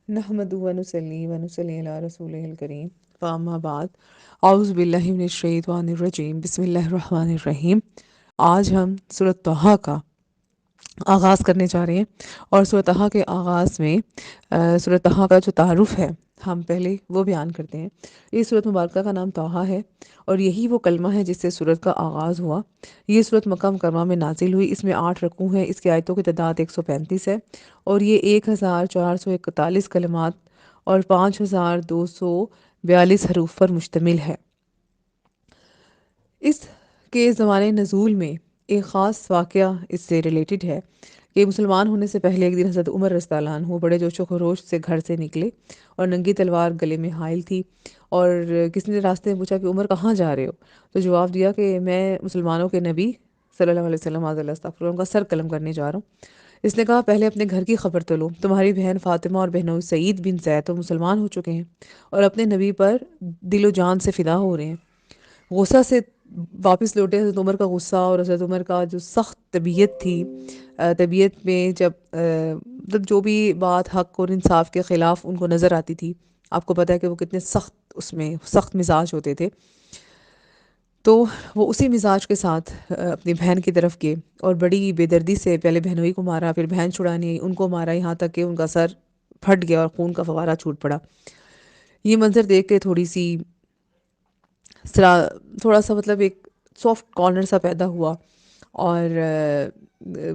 نحمد ونصلي علی رسول الکریم فاما بعد اعوذ باللہ من الشیطان الرجیم بسم اللہ الرحمن الرحیم۔ آج ہم سورۃ طٰہٰ کا آغاز کرنے جا رہے ہیں، اور سورۃ طٰہٰ کے آغاز میں سورۃ طٰہٰ کا جو تعارف ہے ہم پہلے وہ بیان کرتے ہیں۔ یہ سورۃ مبارکہ کا نام طٰہٰ ہے، اور یہی وہ کلمہ ہے جس سے سورت کا آغاز ہوا۔ یہ سورت مکہ مکرمہ میں نازل ہوئی، اس میں 8 رکوع ہیں، اس کی آیتوں کی تعداد 135 ہے، اور یہ 1441 کلمات اور 5242 حروف پر مشتمل ہے۔ اس کے زمانے نزول میں ایک خاص واقعہ اس سے ریلیٹڈ ہے کہ مسلمان ہونے سے پہلے ایک دن حضرت عمر رضی اللہ عنہ بڑے جوش و خروش سے گھر سے نکلے، اور ننگی تلوار گلے میں حائل تھی، اور کسی نے راستے میں پوچھا کہ عمر کہاں جا رہے ہو؟ تو جواب دیا کہ میں مسلمانوں کے نبی صلی اللہ علیہ وسلم ان کا سر قلم کرنے جا رہا ہوں۔ اس نے کہا پہلے اپنے گھر کی خبر تو لو، تمہاری بہن فاطمہ اور بہنوں سعید بن زید تو مسلمان ہو چکے ہیں اور اپنے نبی پر دل و جان سے فدا ہو رہے ہیں۔ غصہ سے واپس لوٹے حضرت عمر کا غصہ، اور حضرت عمر کا جو سخت طبیعت تھی، طبیعت میں جب مطلب جو بھی بات حق اور انصاف کے خلاف ان کو نظر آتی تھی، آپ کو پتہ ہے کہ وہ کتنے سخت، اس میں سخت مزاج ہوتے تھے، تو وہ اسی مزاج کے ساتھ اپنی بہن کی طرف گئے، اور بڑی بے دردی سے پہلے بہنوئی کو مارا، پھر بہن چھڑانے آئی ان کو مارا، یہاں تک کہ ان کا سر پھٹ گیا اور خون کا فوارہ چھوٹ پڑا۔ یہ منظر دیکھ کے تھوڑا سا مطلب ایک سافٹ کارنر سا پیدا ہوا، اور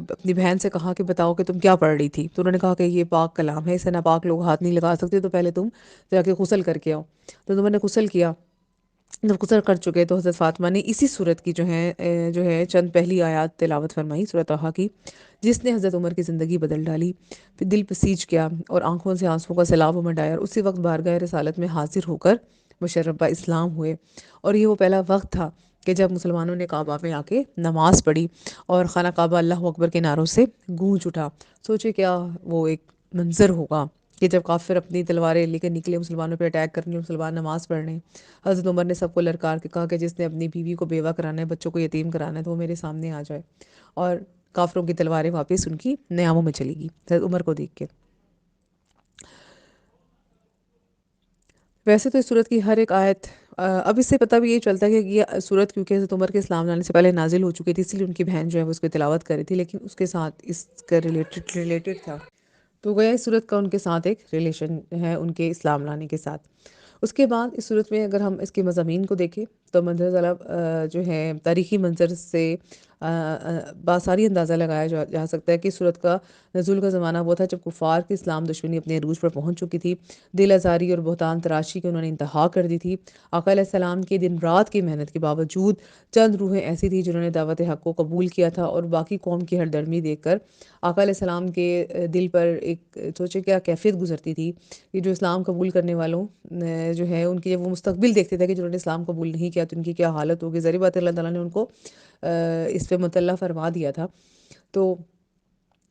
اپنی بہن سے کہا کہ بتاؤ کہ تم کیا پڑھ رہی تھی؟ تو انہوں نے کہا کہ یہ پاک کلام ہے، اسے ناپاک لوگ ہاتھ نہیں لگا سکتے، تو پہلے تم جا کے غسل کر کے آؤ۔ تو انہوں نے غسل کیا، جب غسل کر چکے تو حضرت فاطمہ نے اسی صورت کی جو ہے چند پہلی آیات تلاوت فرمائی سورۃ طٰہٰ کی، جس نے حضرت عمر کی زندگی بدل ڈالی، پھر دل پسیج کیا اور آنکھوں سے آنسوں کا سیلاب امڈ آیا، اور اسی وقت بارگاہ رسالت میں حاضر ہو کر مشرف اسلام ہوئے۔ اور یہ وہ پہلا وقت تھا کہ جب مسلمانوں نے کعبہ میں آ کے نماز پڑھی، اور خانہ کعبہ اللہ اکبر کے نعروں سے گونج اٹھا۔ سوچے کیا وہ ایک منظر ہوگا کہ جب کافر اپنی تلواریں لے کے نکلے مسلمانوں پہ اٹیک کرنے، مسلمان نماز پڑھنے، حضرت عمر نے سب کو للکار کے کہا کہ جس نے اپنی بیوی کو بیوہ کرانا ہے، بچوں کو یتیم کرانا ہے، تو وہ میرے سامنے آ جائے، اور کافروں کی تلواریں واپس ان کی نیاموں میں چلی گی حضرت عمر کو دیکھ کے۔ ویسے تو اس صورت کی ہر ایک آیت اب اس سے پتہ بھی یہ چلتا ہے کہ یہ صورت کیونکہ حضرت عمر کے اسلام لانے سے پہلے نازل ہو چکی تھی، اس لیے ان کی بہن جو ہے وہ اس کی تلاوت کر رہی تھی، لیکن اس کے ساتھ اس کا ریلیٹڈ تھا، تو گویا اس صورت کا ان کے ساتھ ایک ریلیشن ہے ان کے اسلام لانے کے ساتھ۔ اس کے بعد اس صورت میں اگر ہم اس کے مضامین کو دیکھیں تو منظر ضرب جو ہے تاریخی منظر سے بآساری اندازہ لگایا جا سکتا ہے کہ صورت کا نزول کا زمانہ وہ تھا جب کفار کی اسلام دشمنی اپنے عروج پر پہنچ چکی تھی، دل آزاری اور بہتان تراشی کی انہوں نے انتہا کر دی تھی۔ آقا علیہ السلام کی دن رات کی محنت کے باوجود چند روحیں ایسی تھیں جنہوں نے دعوت حق کو قبول کیا تھا، اور باقی قوم کی ہر درمی دیکھ کر آقا علیہ السلام کے دل پر ایک سوچے کیا کیفیت گزرتی تھی کہ جو اسلام قبول کرنے والوں جو ہے ان کی جب وہ مستقبل دیکھتے تھے کہ جنہوں نے اسلام قبول نہیں کیا تو ان کی کیا حالت ہوگی۔ ظاہر بات ہے اللہ تعالیٰ نے ان کو اس پہ مطلع فرما دیا تھا۔ تو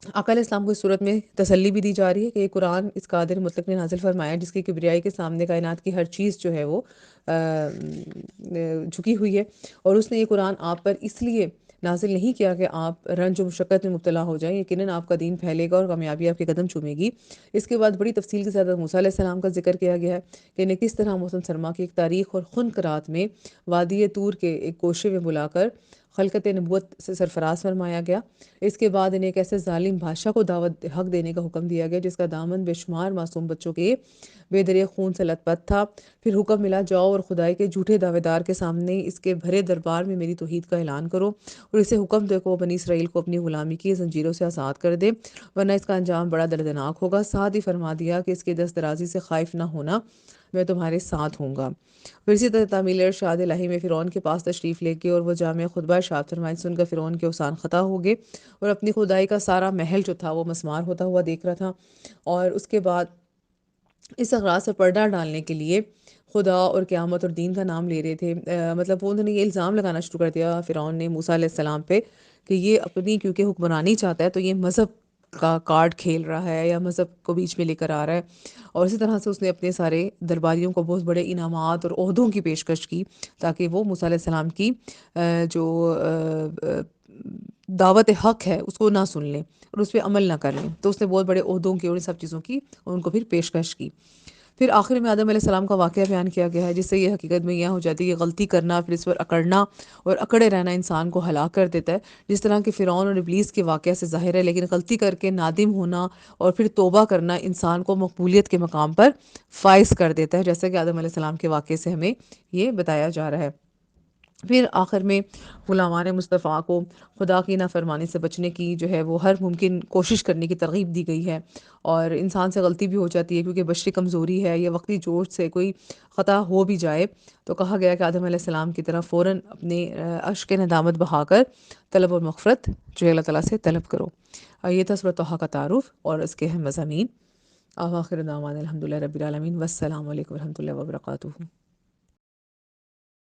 آقا علیہ السلام کو اس صورت میں تسلی بھی دی جا رہی ہے کہ یہ قرآن اس قادر مطلق نے نازل فرمایا جس کی کبریائی کے سامنے کائنات کی ہر چیز جو ہے وہ جھکی ہوئی ہے، اور اس نے یہ قرآن آپ پر اس لیے نازل نہیں کیا کہ آپ رنج و مشقت میں مبتلا ہو جائیں، یقیناً آپ کا دین پھیلے گا اور کامیابی آپ کے قدم چومے گی۔ اس کے بعد بڑی تفصیل کے ساتھ موسیٰ علیہ السلام کا ذکر کیا گیا ہے کہ انہیں کس طرح موسم سرما کی ایک تاریخ اور خنک رات میں وادی طور کے ایک گوشے میں بلا کر خلقت نبوت سے سرفراز فرمایا گیا۔ اس کے بعد انہیں ایک ایسے ظالم بادشاہ کو دعوت حق دینے کا حکم دیا گیا جس کا دامن بے شمار معصوم بچوں کے بے دریغ خون سے لت پت تھا۔ پھر حکم ملا جاؤ اور خدائی کے جھوٹے دعوے دار کے سامنے اس کے بھرے دربار میں میری توحید کا اعلان کرو، اور اسے حکم دے کو بنی اسرائیل کو اپنی غلامی کی زنجیروں سے آزاد کر دے، ورنہ اس کا انجام بڑا دردناک ہوگا۔ ساتھ ہی فرما دیا کہ اس کی دست درازی سے خائف نہ ہونا، میں تمہارے ساتھ ہوں گا۔ پھر اسی طرح تعمیل ارشاد الہی میں فرعون کے پاس تشریف لے کے اور وہ جامع خطبہ ارشاد فرمائے سن کر فرعون کے اوسان خطا ہو گئے، اور اپنی خدائی کا سارا محل جو تھا وہ مسمار ہوتا ہوا دیکھ رہا تھا، اور اس کے بعد اس اغراض سے پردہ ڈالنے کے لیے خدا اور قیامت اور دین کا نام لے رہے تھے۔ مطلب وہ انہوں نے یہ الزام لگانا شروع کر دیا فرعون نے موسیٰ علیہ السلام پہ کہ یہ اپنی کیونکہ حکمرانی چاہتا ہے تو یہ مذہب کا کارڈ کھیل رہا ہے یا مذہب کو بیچ میں لے کر آ رہا ہے، اور اسی طرح سے اس نے اپنے سارے درباریوں کو بہت بڑے انعامات اور عہدوں کی پیشکش کی تاکہ وہ موسیٰ علیہ السلام کی جو دعوت حق ہے اس کو نہ سن لیں اور اس پہ عمل نہ کر لیں. تو اس نے بہت بڑے عہدوں کی اور ان سب چیزوں کی اور ان کو پھر پیشکش کی. پھر آخر میں آدم علیہ السلام کا واقعہ بیان کیا گیا ہے، جس سے یہ حقیقت میں یہ ہو جاتی ہے کہ غلطی کرنا پھر اس پر اکڑنا اور اکڑے رہنا انسان کو ہلاک کر دیتا ہے. جس طرح کہ فرعون اور ابلیس کے واقعہ سے ظاہر ہے، لیکن غلطی کر کے نادم ہونا اور پھر توبہ کرنا انسان کو مقبولیت کے مقام پر فائز کر دیتا ہے، جیسا کہ آدم علیہ السلام کے واقعے سے ہمیں یہ بتایا جا رہا ہے. پھر آخر میں غلامان مصطفیٰ کو خدا کی نافرمانی سے بچنے کی جو ہے وہ ہر ممکن کوشش کرنے کی ترغیب دی گئی ہے. اور انسان سے غلطی بھی ہو جاتی ہے کیونکہ بشری کمزوری ہے یا وقتی جوش سے کوئی خطا ہو بھی جائے تو کہا گیا کہ آدم علیہ السلام کی طرح فوراً اپنے اشک ندامت بہا کر طلب اور مغفرت جو اللہ تعالیٰ سے طلب کرو. یہ تھا سورۃ طٰہٰ کا تعارف اور اس کے اہم مضامین. آخر دعوانا الحمد للہ رب العالمین، والسلام علیکم و رحمۃ اللہ وبرکاتہ.